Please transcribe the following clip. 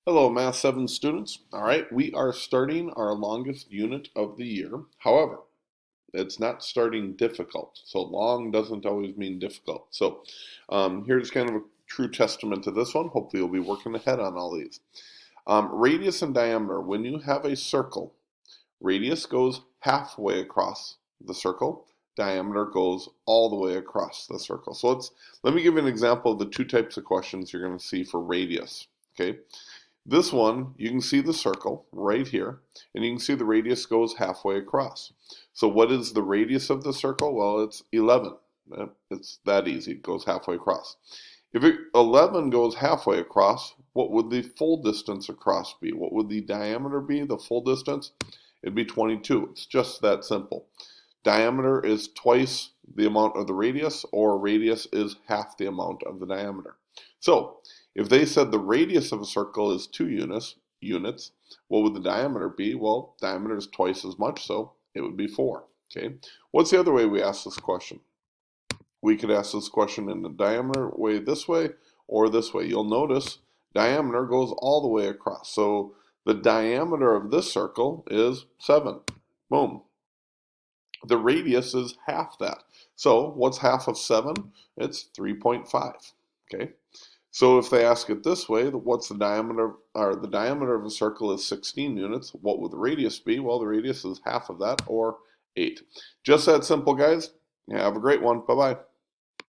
Hello, Math 7 students. All right, we are starting our longest unit of the year. However, it's not starting difficult. So long doesn't always mean difficult. So here's kind of a true testament to this one. Hopefully you'll be working ahead on all these. Radius and diameter. When you have a circle, radius goes halfway across the circle. Diameter goes all the way across the circle. So let me give you an example of the two types of questions you're going to see for radius. Okay. This one, you can see the circle right here, and you can see the radius goes halfway across. So what is the radius of the circle? Well, it's 11. It's that easy. It goes halfway across. If 11 goes halfway across, what would the full distance across be? What would the diameter be, the full distance? It'd be 22. It's just that simple. Diameter is twice the amount of the radius, or radius is half the amount of the diameter. So, if they said the radius of a circle is 2 units, what would the diameter be? Well, diameter is twice as much, so it would be 4. Okay. What's the other way we ask this question? We could ask this question in the diameter way this way or this way. You'll notice diameter goes all the way across. So the diameter of this circle is 7. Boom. The radius is half that. So what's half of 7? It's 3.5. Okay. So if they ask it this way, what's the diameter, or the diameter of a circle is 16 units, what would the radius be? Well, the radius is half of that, or 8. Just that simple, guys. Have a great one. Bye-bye.